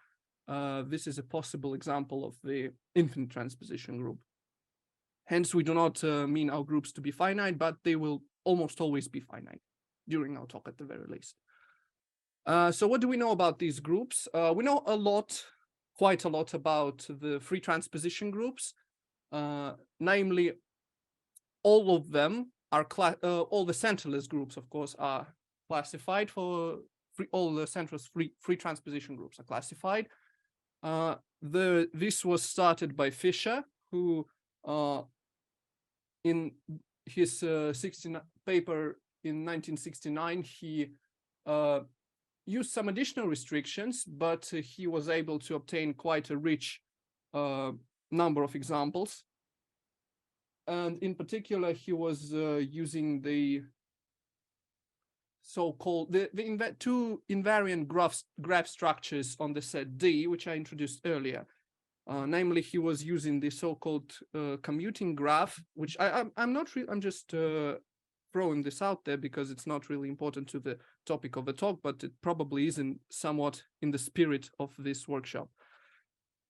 this is a possible example of the infinite transposition group. Hence, we do not mean our groups to be finite, but they will almost always be finite during our talk at the very least. So what do we know about these groups? We know a lot, quite a lot about the free transposition groups. Namely, all of them are, all the centralist groups, of course, are classified for all the centralist free transposition groups are classified. This was started by Fischer, who in his paper in 1969, he used some additional restrictions, but he was able to obtain quite a rich number of examples. And in particular, he was using the so-called two invariant graph structures on the set D, which I introduced earlier. Namely, he was using the so-called commuting graph, which I'm just throwing this out there because it's not really important to the topic of the talk, but it probably isn't somewhat in the spirit of this workshop,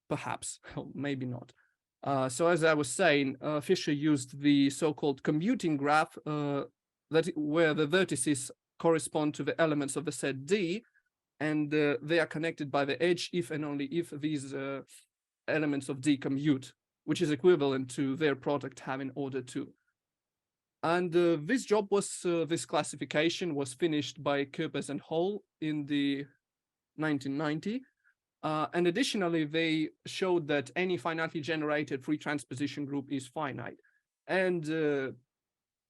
perhaps, or maybe not. So as I was saying, Fischer used the so-called commuting graph where the vertices correspond to the elements of the set D, and they are connected by the edge if and only if these elements of D commute, which is equivalent to their product having order 2. And this job was, this classification was finished by Gorges and Hall in the 1990. And additionally, they showed that any finitely generated free transposition group is finite. And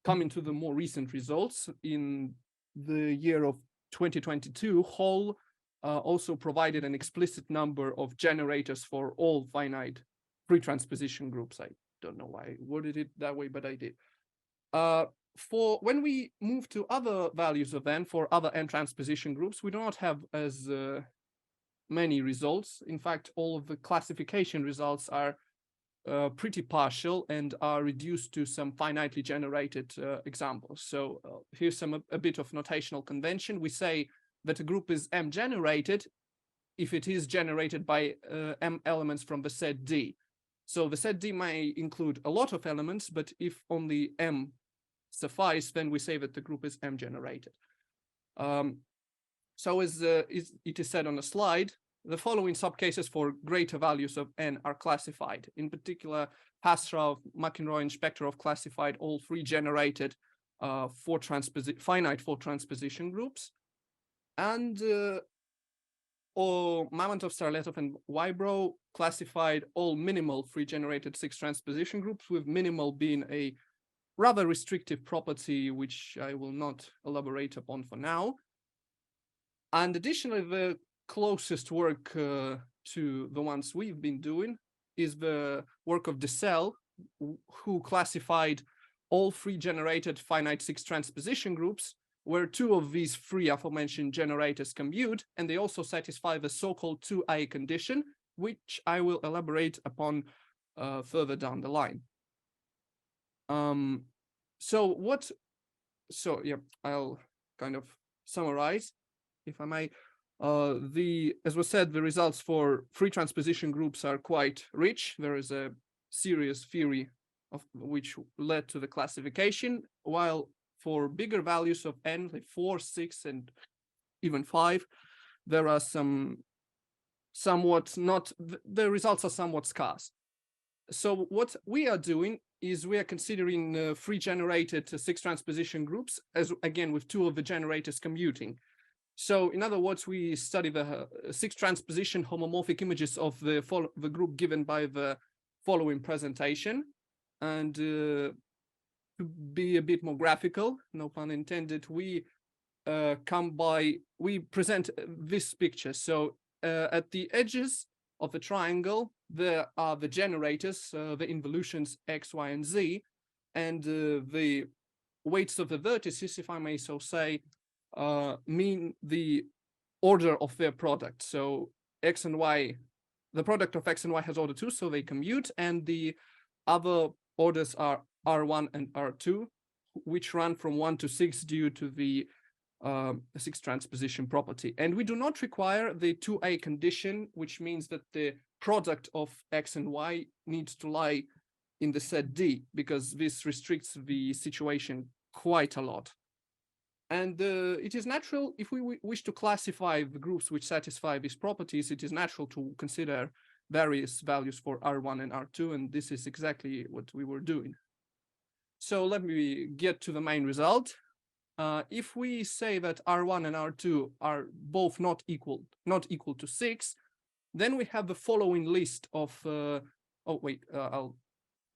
coming to the more recent results, in the year of 2022, Hall also provided an explicit number of generators for all finite free transposition groups. I don't know why I worded it that way, but I did. For when we move to other values of n for other n transposition groups, we do not have as many results. In fact, all of the classification results are pretty partial and are reduced to some finitely generated examples. So here's a bit of notational convention. We say that a group is M generated if it is generated by M elements from the set D. So the set D may include a lot of elements, but if only M suffice, then we say that the group is M generated. So as it is said on the slide, the following subcases for greater values of n are classified. In particular, Pasrov, McInroy, and Spektorov classified all three generated finite four transposition groups. And Mamontov, Sarletov, and Wybrow classified all minimal free generated 6 transposition groups, with minimal being a rather restrictive property, which I will not elaborate upon for now. And additionally, the closest work to the ones we've been doing is the work of Dessel, who classified all free generated finite 6 transposition groups, where 2 of these 3 aforementioned generators commute, and they also satisfy the so-called 2A condition, which I will elaborate upon further down the line. I'll kind of summarize, if I may. As was said, the results for free transposition groups are quite rich. There is a serious theory of which led to the classification, while for bigger values of n, like 4, 6, and even 5, there are the results are somewhat scarce. So what we are doing is we are considering free generated 6 transposition groups, as again with 2 of the generators commuting. So in other words, we study the 6 transposition homomorphic images of the group given by the following presentation. And to be a bit more graphical, no pun intended, we present this picture. So at the edges of the triangle, there are the generators, the involutions X, Y, and Z, and the weights of the vertices, if I may so say, mean the order of their product. So X and Y, the product of X and Y has order 2, so they commute, and the other orders are R1 and R2, which run from 1 to 6 due to the 6 transposition property. And we do not require the 2A condition, which means that the product of X and Y needs to lie in the set D, because this restricts the situation quite a lot. And it is natural, if we wish to classify the groups which satisfy these properties, it is natural to consider various values for R1 and R2, and this is exactly what we were doing. So let me get to the main result. If we say that R1 and R2 are both not equal to 6, then we have the following list of, I'll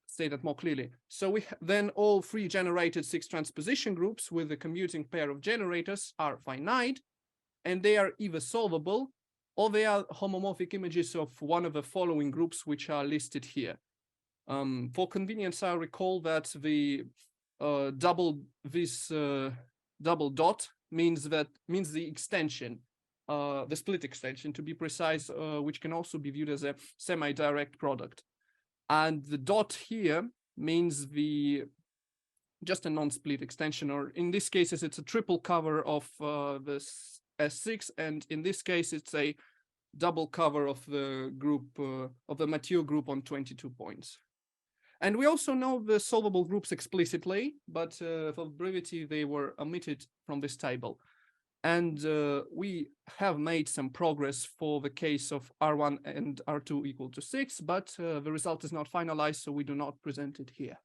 say that more clearly. So then all three generated 6 transposition groups with a commuting pair of generators are finite, and they are either solvable or they are homomorphic images of one of the following groups which are listed here. For convenience, I'll recall that the double dot means the extension, the split extension to be precise, which can also be viewed as a semi-direct product. And the dot here means just a non-split extension, or in this case, it's a triple cover of this S6, and in this case, it's a double cover of the group, of the mature group on 22 points. And we also know the solvable groups explicitly, but for brevity, they were omitted from this table. And we have made some progress for the case of R1 and R2 equal to 6, but the result is not finalized, so we do not present it here.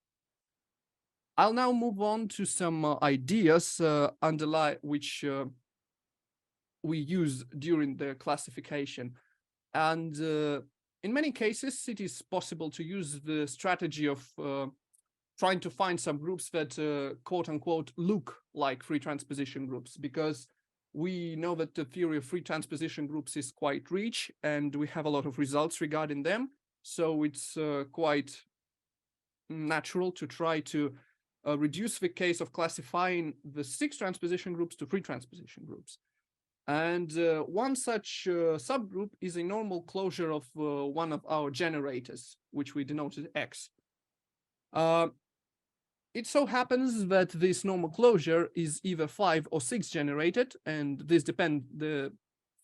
I'll now move on to some ideas which we use during the classification. And in many cases, it is possible to use the strategy of trying to find some groups that quote unquote look like free transposition groups, because we know that the theory of free transposition groups is quite rich and we have a lot of results regarding them. So it's quite natural to try to reduce the case of classifying the 6 transposition groups to free transposition groups. And one such subgroup is a normal closure of one of our generators, which we denoted X. It so happens that this normal closure is either 5 or 6 generated, and this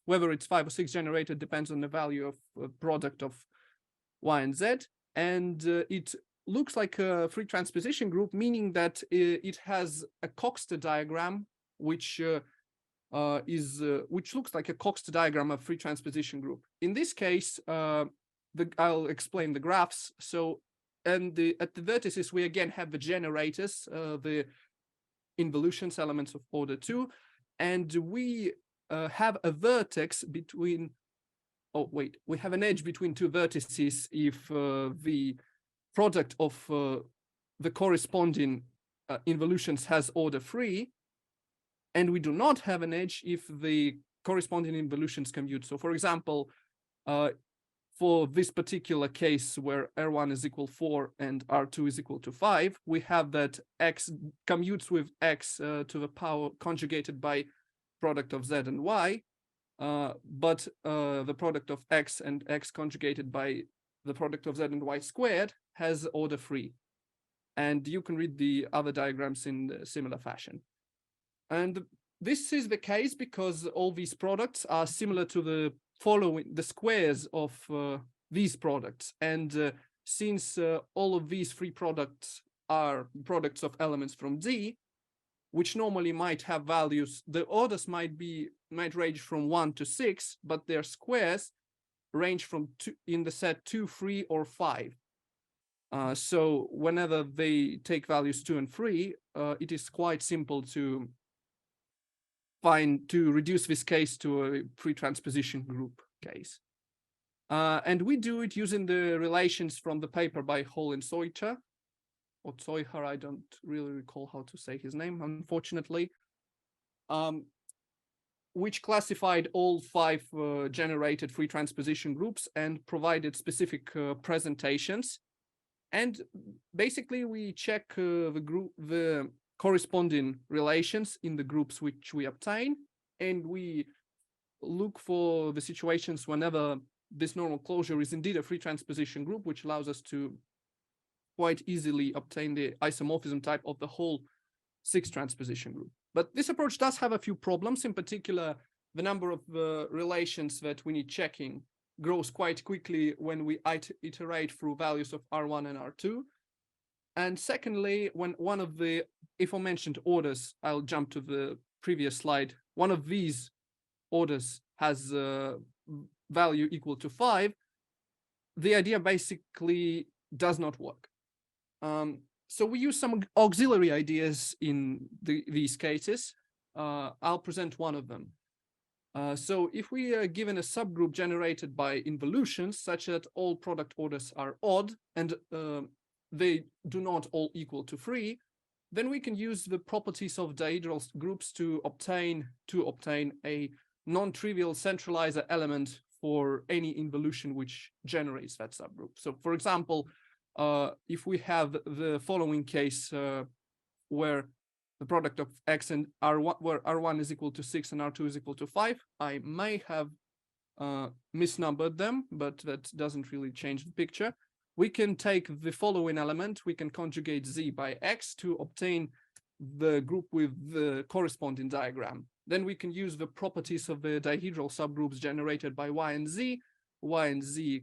whether it's 5 or 6 generated depends on the value of product of Y and Z, and it looks like a free transposition group, meaning that it has a Coxeter diagram, which looks like a Coxeter diagram of free transposition group. In this case, I'll explain the graphs. So, and at the vertices, we again have the generators, the involutions, elements of order 2, and we have a vertex between, we have an edge between 2 vertices if the product of the corresponding involutions has order 3, and we do not have an edge if the corresponding involutions commute. So for example, for this particular case where R1 is equal 4 and R2 is equal to 5, we have that X commutes with X to the power conjugated by product of Z and Y, but the product of X and X conjugated by the product of Z and Y squared has order 3. And you can read the other diagrams in a similar fashion. And this is the case because all these products are similar to the squares of these products. And since all of these 3 products are products of elements from D, which normally might have values, the orders might range from 1 to 6, but their squares range from 2 in the set 2, 3, or 5. So whenever they take values 2 and 3, it is quite simple to reduce this case to a free transposition group case. And we do it using the relations from the paper by Hall and Seucher, or Zeucher, I don't really recall how to say his name, unfortunately, which classified all 5 generated free transposition groups and provided specific presentations. And basically we check the corresponding relations in the groups which we obtain, and we look for the situations whenever this normal closure is indeed a free transposition group, which allows us to quite easily obtain the isomorphism type of the whole 6 transposition group. But this approach does have a few problems. In particular, the number of relations that we need checking grows quite quickly when we iterate through values of R1 and R2. And secondly, when one of the aforementioned orders, I'll jump to the previous slide, one of these orders has a value equal to 5, the idea basically does not work. So we use some auxiliary ideas in these cases. I'll present one of them. So if we are given a subgroup generated by involutions such that all product orders are odd and they do not all equal to 3, then we can use the properties of dihedral groups to obtain a non-trivial centralizer element for any involution which generates that subgroup. So for example, if we have the following case where the product of X and R1, where R1 is equal to 6 and R2 is equal to 5, I may have misnumbered them, but that doesn't really change the picture. We can take the following element, we can conjugate Z by X to obtain the group with the corresponding diagram. Then we can use the properties of the dihedral subgroups generated by Y and Z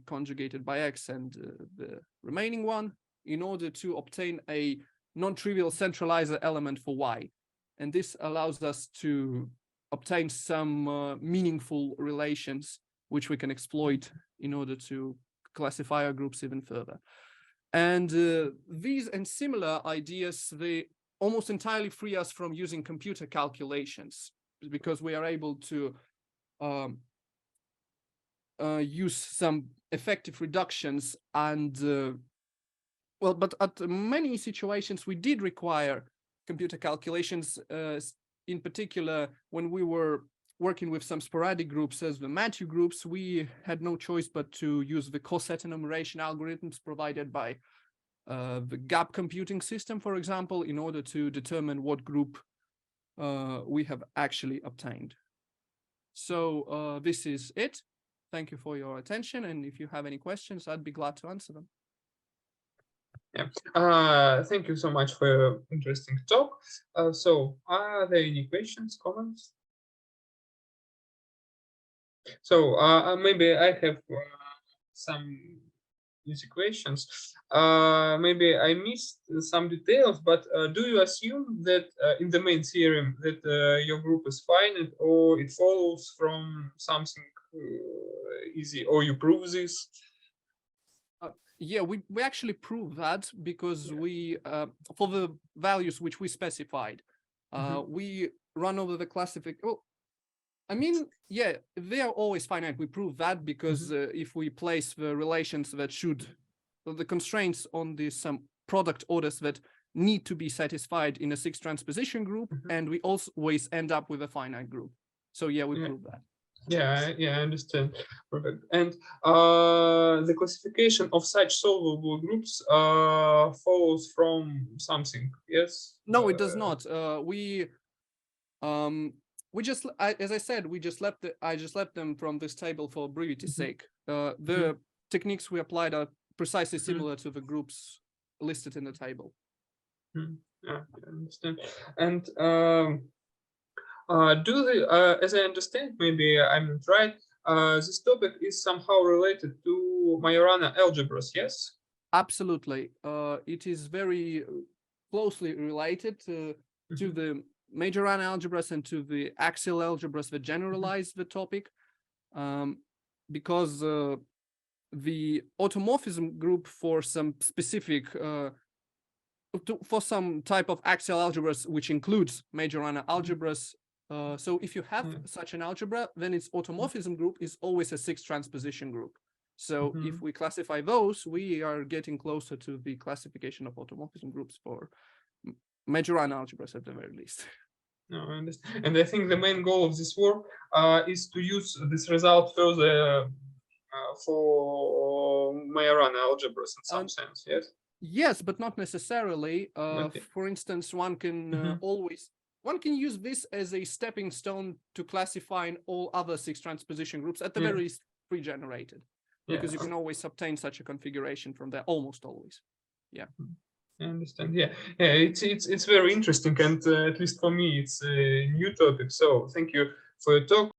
conjugated by X and the remaining one in order to obtain a non-trivial centralizer element for Y. And this allows us to obtain some meaningful relations which we can exploit in order to classify our groups even further. And these and similar ideas, they almost entirely free us from using computer calculations because we are able to use some effective reductions and well, but at many situations we did require computer calculations, in particular when we were working with some sporadic groups as the Matthew groups, we had no choice but to use the coset enumeration algorithms provided by the gap computing system, for example, in order to determine what group we have actually obtained. So this is it. Thank you for your attention. And if you have any questions, I'd be glad to answer them. Yeah, thank you so much for your interesting talk. So are there any questions, comments? So maybe I have some easy questions. Maybe I missed some details, but do you assume that in the main theorem that your group is finite, or it follows from something easy, or you prove this? Yeah, we actually prove that because we, for the values which we specified, we run over the classification. Well, I mean, yeah, they are always finite. We prove that because if we place the relations that should, the constraints on the some product orders that need to be satisfied in a 6 transposition group, and we always end up with a finite group. So yeah, we prove that. Yeah, I understand. Perfect. And the classification of such solvable groups follows from something, yes? No, it does not. We just, as I said, I just left them from this table for brevity's sake. The techniques we applied are precisely similar to the groups listed in the table. Yeah, I understand. And as I understand, maybe I'm not right, this topic is somehow related to Majorana algebras, yes? Absolutely. It is very closely related to the Majorana algebras and to the axial algebras that generalize the topic, because the automorphism group for some specific for some type of axial algebras, which includes Majorana algebras. So if you have such an algebra, then its automorphism group is always a 6 transposition group. So if we classify those, we are getting closer to the classification of automorphism groups for Majorana algebras at the very least. No, I understand. And I think the main goal of this work is to use this result further for Majorana algebras in some sense, yes? Yes, but not necessarily. For instance, one can one can use this as a stepping stone to classifying all other 6 transposition groups at the very least pre-generated, because you can always obtain such a configuration from there, almost always. Yeah. I understand. Yeah, it's very interesting, and at least for me, it's a new topic. So thank you for your talk.